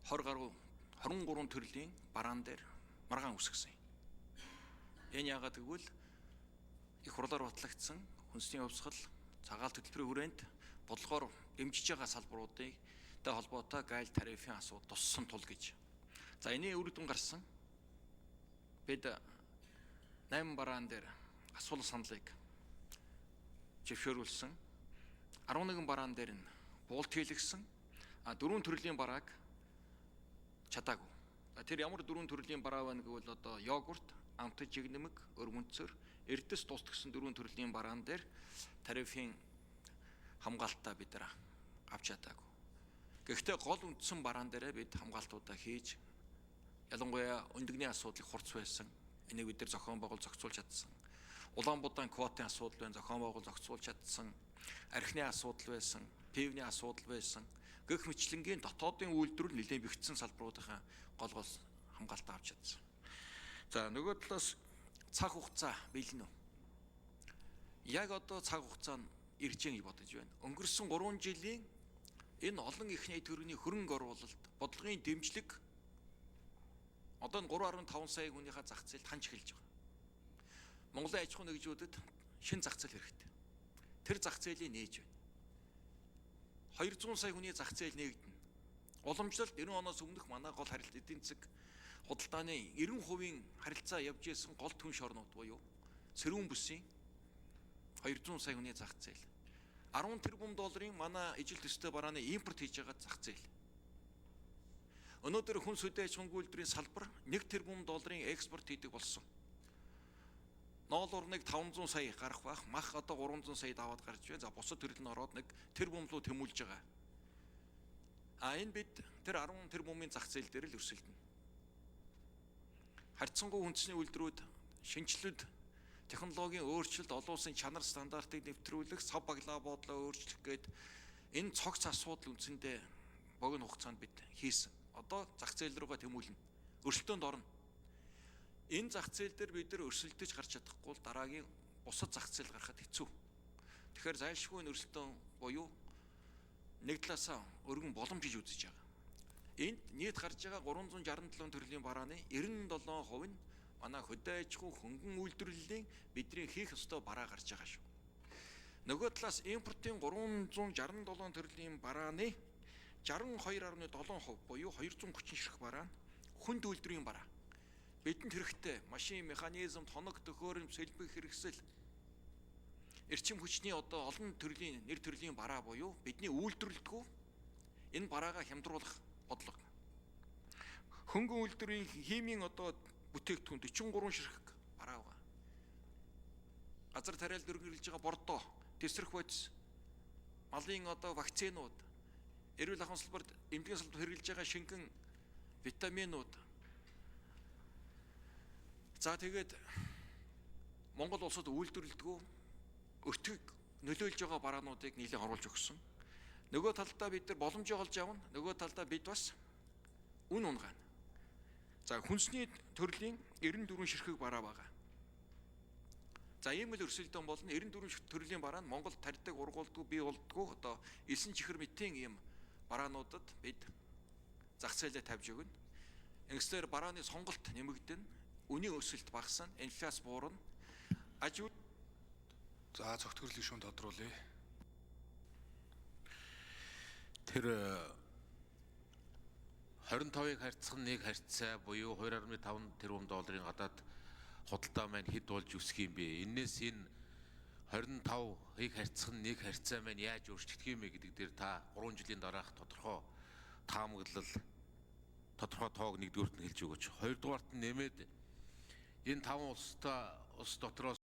20 гаруй 23 төрлийн бараан дээр маргаан үсгсэн. Энэ яагаад гэвэл их хурлаар батлагдсан хүнсний хувьсгал, цагаал хөтөлбөрийн хүрээнд бодлогоор дэмжиж байгаа салбаруудыг холбоотой гайл тарифын асуудал туссан тул гэж. За энэ үр дүн гарсан. Бид 8 бараан дээр асуулт саналыг зөвшөөрүүлсэн. 11 бараан дээр нь буулт хийлгсэн. 4 төрлийн барааг чадаагүй. Тэр ямар 4 төрлийн бараа байна гэвэл одоо йогурт, амтж жигнэмэг, өргөнцөр, эрдэс тусдагсан 4 төрлийн бараан дээр тарифын хамгаалтаа бид нар авч чадаагүй. Гэхдээ гол үндсэн бараан дээрээ бид хамгаалтуудаа хийж, ялангуяа өндөгний асуудлыг хурц байсан. Энийг бид нар зохион байгуул зохицуулж чадсан. Улаанбуудaan квотын асуудал байна, зохион байгуул зохицуулж чадсан. Архины асуудал байсан, пивний асуудал байсан. Гэх мэтлэнгийн дотоодын үйлдвэрлэл нэлээд бэгдсэн салбаруудынхаа гол хамгаалтаа авч чадсан. За нөгөө талаас цаг хугацаа бэлэн үү? Яг одоо цаг хугацаа нь ирж байгаа гэж бодож байна. Өнгөрсөн 3 жилийн энэ олон ихний төрөний хөрөнгө оруулалт, бодлогын дэмжлэг одоо нь 3.5 сая хүнийхээ зах зээлд ханж эхэлж байгаа. Монголын аж ахуйн нэгжүүдэд шинэ зах зээл хэрэгтэй. Тэр зах зээлийг нээж байна. 200 сая хүний зах зээл нээгдэнэ. Уламжлалт 90 оноос өмнөх манай гол харилцаа эдийн засаг худалдааны 90% харилцаа явж исэн гол түнш орнууд буюу цэрүүн бүсийн 200 сая хүний зах зээл. 10 тэрбум долларын манай ижил төстэй барааны импорт хийж байгаа зах зээл. Өнөөдөр хүн сүдэ аж ахуйн үйлдвэрийн салбар 1 тэрбум долларын экспорт хийдэг болсон. Ноол урныг 500 сая гарах бах, мах одоо 300 сая даваад гарч байна. За бусад төрөл нь ороод 1 тэрбум руу тэмүүлж байгаа. Энэ бид тэр 10 тэрбумын зах зээл дээр л өрсөлдөнө. Харьцангуй үндэсний үйлдвэрүүд шинжилэлд технологийн өөрчлөлт, олон улсын чанар стандартыг нэвтрүүлэх, сав баглаа буудлаа өөрчлөх гээд энэ цогц асуудал үндсэндээ богино хугацаанд бид хийсэн. Одоо зах зээл рүүгээ тэмүүлнэ. Өрсөлдөөнд орно. Энэ зах зээл дээр бид нар өрсөлдөж гарч чадахгүй бол дараагийн бусад зах зээл гаргахад хэцүү. Тэгэхээр зайлшгүй өрсөлдөөн буюу нэг талаасаа өргөн боломж гэж үзэж байгаа. Энд нийт гарч байгаа 367 төрлийн барааны 97% нь манай хөдөө аж ахуй хөнгөн үйлдвэрлэлийн бидний хийх ёстой бараа гарч байгаа шүү. Нөгөө талаас импортын 367 төрлийн барааны 62.7% буюу 230 ширхэг бараа нь хүнд үйлдвэрийн бараа. Бидэнд хэрэгтэй машин, механизм, тоног, төхөөрөмж, сэлбэг хэрэгсэл, эрчим хүчний одоо олон төрлийн нэр төрлийн бараа буюу бидний үйлдвэрлэлтгүй энэ бараагаа хямдруулах бодлого. Хөнгөн үйлдвэрийн химийн одоо бүтээгдэхүүн 43 ширхэг бараа байгаа. Газар тариалд өргөрлөж байгаа бордоо, тесрэх бодис, малын одоо вакцинууд, эрүүл ахуйн салбарт эмнэлгийн салбарт хэрэглэж байгаа шингэн витаминууд. За тэгээд Монгол улсад үйлдвэрлэлтгүй өртгийг нөлөөлж байгаа бараануудыг нийлэн оруулж өгсөн. Нөгөө талдаа бид нар боломжийг олж авна. Нөгөө талдаа бид бас үн унгаана. За хүнсний төрлийн 94 ширхэг бараа байгаа. За ийм л өрсөлдөөн болно. 94 төрлийн бараа нь Монгол тарьдаг, ургуулдаг, бий болдгоо одоо 9 чихэр мэтийн ийм бараануудад бид зах зээлээ тавьж өгнө. Ингэснээр барааны сонголт нэмэгдэнэ. Үнийн өсөлт багасна, инфляц буурна. За зөвтгөрлийн шүүн тодруулъя. Тэр 25-ыг харьцах нэг харьцаа буюу 2.5 тэрбум долларын гадаад худалдаа маань хэд болж өсөх юм бэ? Энээс энэ 25-ыг харьцах нэг харьцаа маань яаж өөрчлөгдөх юм бэ гэдэг дээр та 3 жилийн дараах тодорхой таамаглал, тодорхой тоог нэгдүгüүрт нь хэлж өгөөч. Хоёрдугаарт нь нэмээд энэ 5 улс дотроос